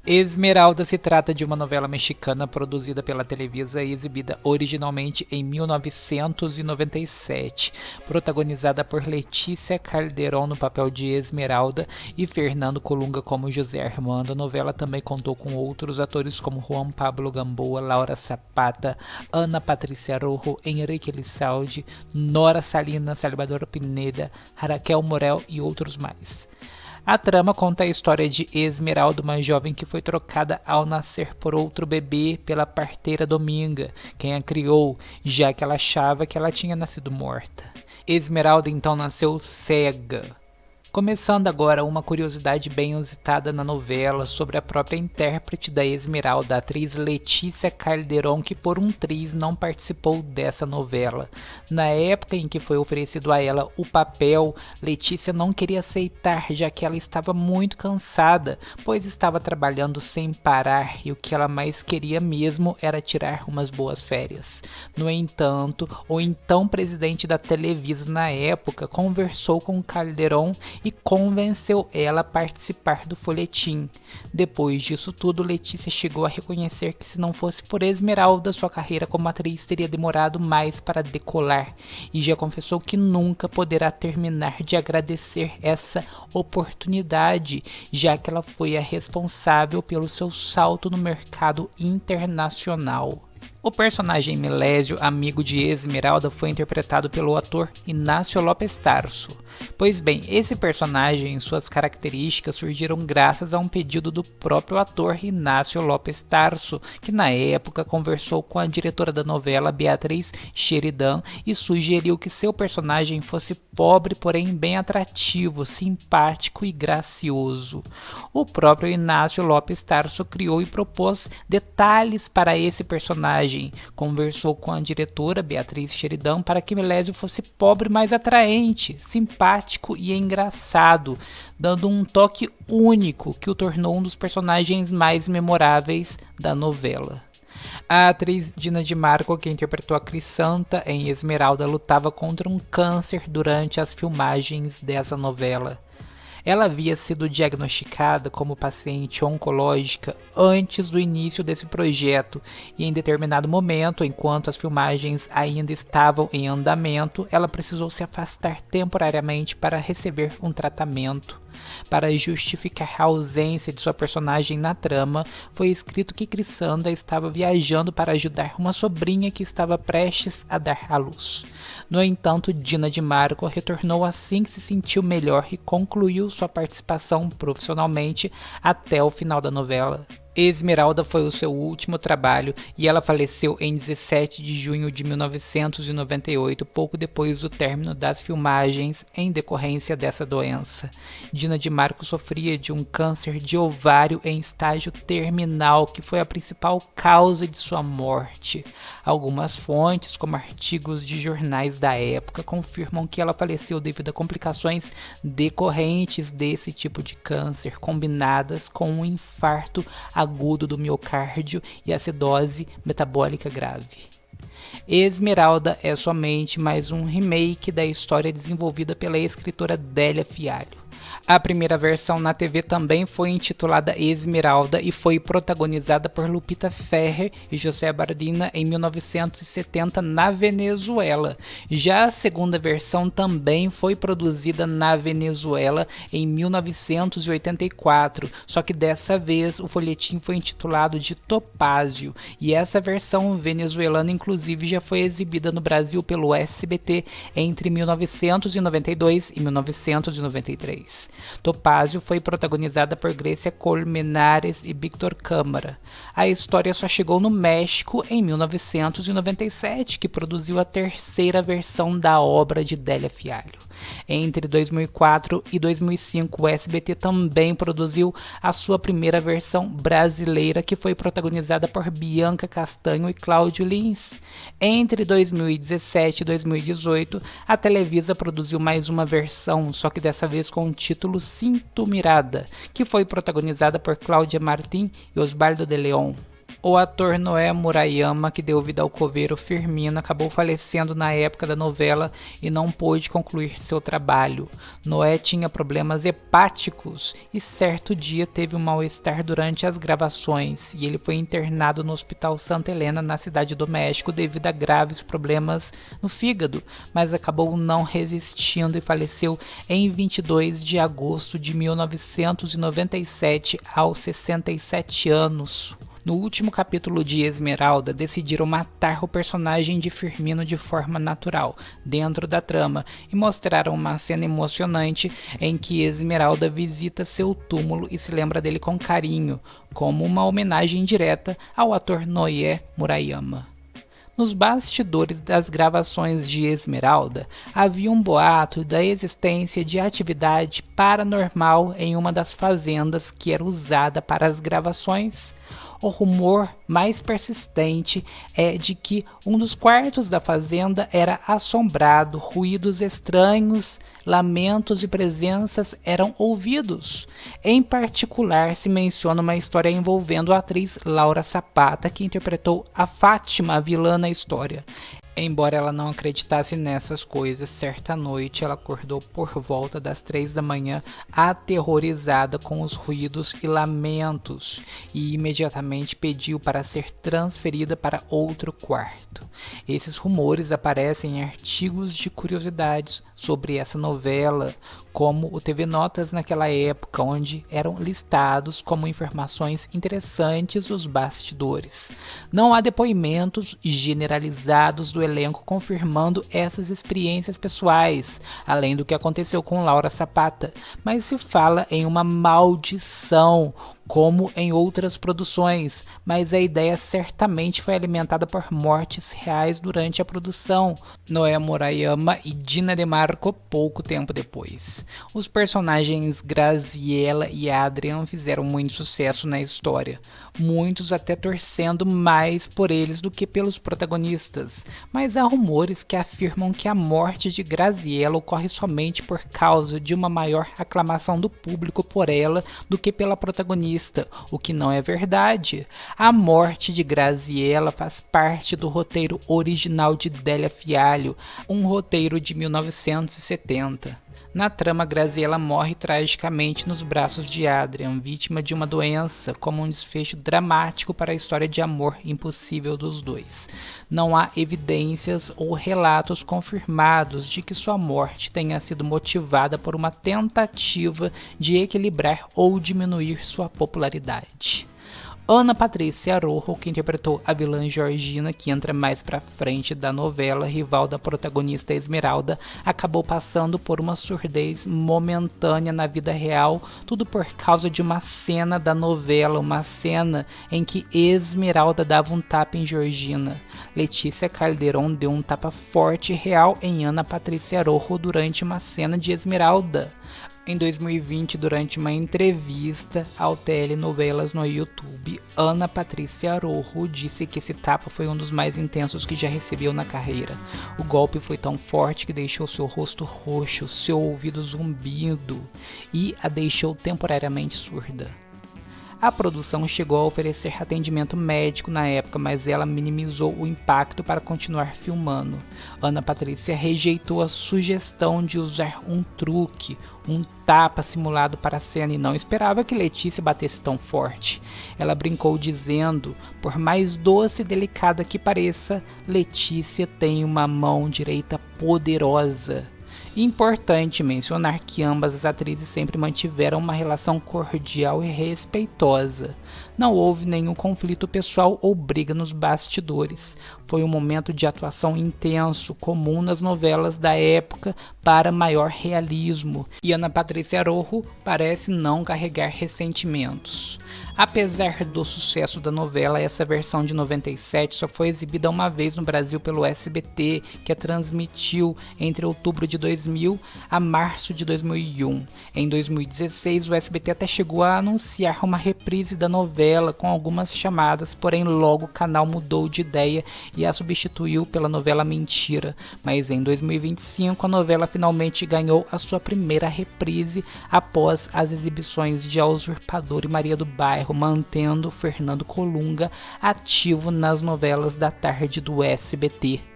Esmeralda se trata de uma novela mexicana produzida pela Televisa e exibida originalmente em 1997, protagonizada por Letícia Calderón no papel de Esmeralda e Fernando Colunga como José Armando. A novela também contou com outros atores como Juan Pablo Gamboa, Laura Zapata, Ana Patrícia Rojo, Henrique Elizalde, Nora Salinas, Salvador Pineda, Raquel Morel e outros mais. A trama conta a história de Esmeralda, uma jovem que foi trocada ao nascer por outro bebê pela parteira Dominga, quem a criou, já que ela achava que ela tinha nascido morta. Esmeralda então nasceu cega. Começando agora uma curiosidade bem inusitada na novela sobre a própria intérprete da Esmeralda, a atriz Letícia Calderón, que por um triz não participou dessa novela. Na época em que foi oferecido a ela o papel, Letícia não queria aceitar, já que ela estava muito cansada, pois estava trabalhando sem parar e o que ela mais queria mesmo era tirar umas boas férias. No entanto, o então presidente da Televisa na época conversou com Calderón e convenceu ela a participar do folhetim. Depois disso tudo, Letícia chegou a reconhecer que se não fosse por Esmeralda, sua carreira como atriz teria demorado mais para decolar, e já confessou que nunca poderá terminar de agradecer essa oportunidade, já que ela foi a responsável pelo seu salto no mercado internacional. O personagem Milésio, amigo de Esmeralda, foi interpretado pelo ator Inácio Lopes Tarso. Pois bem, esse personagem e suas características surgiram graças a um pedido do próprio ator Inácio Lopes Tarso, que na época conversou com a diretora da novela, Beatriz Sheridan, e sugeriu que seu personagem fosse pobre, porém bem atrativo, simpático e gracioso. O próprio Inácio Lopes Tarso criou e propôs detalhes para esse personagem. Conversou com a diretora Beatriz Sheridan para que Milésio fosse pobre, mais atraente, simpático e engraçado, dando um toque único que o tornou um dos personagens mais memoráveis da novela. A atriz Dina de Marco, que interpretou a Crisanta em Esmeralda, lutava contra um câncer durante as filmagens dessa novela. Ela havia sido diagnosticada como paciente oncológica antes do início desse projeto e em determinado momento, enquanto as filmagens ainda estavam em andamento, ela precisou se afastar temporariamente para receber um tratamento. Para justificar a ausência de sua personagem na trama, foi escrito que Crisanda estava viajando para ajudar uma sobrinha que estava prestes a dar à luz. No entanto, Dina de Marco retornou assim que se sentiu melhor e concluiu sua participação profissionalmente até o final da novela. Esmeralda foi o seu último trabalho e ela faleceu em 17 de junho de 1998, pouco depois do término das filmagens em decorrência dessa doença. Dina de Marco sofria de um câncer de ovário em estágio terminal, que foi a principal causa de sua morte. Algumas fontes, como artigos de jornais da época, confirmam que ela faleceu devido a complicações decorrentes desse tipo de câncer, combinadas com um infarto agudo do miocárdio e acidose metabólica grave. Esmeralda é somente mais um remake da história desenvolvida pela escritora Délia Fialho. A primeira versão na TV também foi intitulada Esmeralda e foi protagonizada por Lupita Ferrer e José Bardina em 1970 na Venezuela. Já a segunda versão também foi produzida na Venezuela em 1984, só que dessa vez o folhetim foi intitulado de Topázio, e essa versão venezuelana inclusive já foi exibida no Brasil pelo SBT entre 1992 e 1993. Topázio foi protagonizada por Grécia Colmenares e Víctor Câmara. A história só chegou no México em 1997, que produziu a terceira versão da obra de Délia Fialho. Entre 2004 e 2005, o SBT também produziu a sua primeira versão brasileira, que foi protagonizada por Bianca Castanho e Cláudio Lins. Entre 2017 e 2018, a Televisa produziu mais uma versão, só que dessa vez com o título Sinto Mirada, que foi protagonizada por Cláudia Martim e Osvaldo de León. O ator Noé Murayama, que deu vida ao coveiro Firmino, acabou falecendo na época da novela e não pôde concluir seu trabalho. Noé tinha problemas hepáticos e certo dia teve um mal-estar durante as gravações e ele foi internado no Hospital Santa Helena, na cidade do México, devido a graves problemas no fígado, mas acabou não resistindo e faleceu em 22 de agosto de 1997, aos 67 anos. No último capítulo de Esmeralda, decidiram matar o personagem de Firmino de forma natural, dentro da trama, e mostraram uma cena emocionante em que Esmeralda visita seu túmulo e se lembra dele com carinho, como uma homenagem direta ao ator Noé Murayama. Nos bastidores das gravações de Esmeralda, havia um boato da existência de atividade paranormal em uma das fazendas que era usada para as gravações. O rumor mais persistente é de que um dos quartos da fazenda era assombrado, ruídos estranhos, lamentos e presenças eram ouvidos. Em particular, se menciona uma história envolvendo a atriz Laura Zapata, que interpretou a Fátima, a vilã na história. Embora ela não acreditasse nessas coisas, certa noite ela acordou por volta das 3 da manhã, aterrorizada com os ruídos e lamentos, e imediatamente pediu para ser transferida para outro quarto. Esses rumores aparecem em artigos de curiosidades sobre essa novela, como o TV Notas naquela época, onde eram listados como informações interessantes os bastidores. Não há depoimentos generalizados do elenco confirmando essas experiências pessoais, além do que aconteceu com Laura Zapata, mas se fala em uma maldição, como em outras produções, mas a ideia certamente foi alimentada por mortes reais durante a produção. Noé Murayama e Dina DeMarco pouco tempo depois. Os personagens Graziella e Adrian fizeram muito sucesso na história, muitos até torcendo mais por eles do que pelos protagonistas, mas há rumores que afirmam que a morte de Graziella ocorre somente por causa de uma maior aclamação do público por ela do que pela protagonista, o que não é verdade. A morte de Graziella faz parte do roteiro original de Délia Fialho, um roteiro de 1970. Na trama, Graziella morre tragicamente nos braços de Adrian, vítima de uma doença, como um desfecho dramático para a história de amor impossível dos dois. Não há evidências ou relatos confirmados de que sua morte tenha sido motivada por uma tentativa de equilibrar ou diminuir sua popularidade. Ana Patrícia Arrojo, que interpretou a vilã Georgina, que entra mais pra frente da novela, rival da protagonista Esmeralda, acabou passando por uma surdez momentânea na vida real, tudo por causa de uma cena da novela, uma cena em que Esmeralda dava um tapa em Georgina. Letícia Calderon deu um tapa forte e real em Ana Patrícia Arrojo durante uma cena de Esmeralda. Em 2020, durante uma entrevista ao Telenovelas no YouTube, Ana Patrícia Arrojo disse que esse tapa foi um dos mais intensos que já recebeu na carreira. O golpe foi tão forte que deixou seu rosto roxo, seu ouvido zumbindo e a deixou temporariamente surda. A produção chegou a oferecer atendimento médico na época, mas ela minimizou o impacto para continuar filmando. Ana Patrícia rejeitou a sugestão de usar um truque, um tapa simulado para a cena, e não esperava que Letícia batesse tão forte. Ela brincou dizendo: por mais doce e delicada que pareça, Letícia tem uma mão direita poderosa. Importante mencionar que ambas as atrizes sempre mantiveram uma relação cordial e respeitosa. Não houve nenhum conflito pessoal ou briga nos bastidores. Foi um momento de atuação intenso, comum nas novelas da época para maior realismo, e Ana Patrícia Arrojo parece não carregar ressentimentos. Apesar do sucesso da novela, essa versão de 97 só foi exibida uma vez no Brasil pelo SBT, que a transmitiu entre outubro de 2000 2000 a março de 2001. Em 2016, o SBT até chegou a anunciar uma reprise da novela com algumas chamadas, porém logo o canal mudou de ideia e a substituiu pela novela Mentira. Mas em 2025 a novela finalmente ganhou a sua primeira reprise após as exibições de A Usurpadora e Maria do Bairro, mantendo Fernando Colunga ativo nas novelas da tarde do SBT.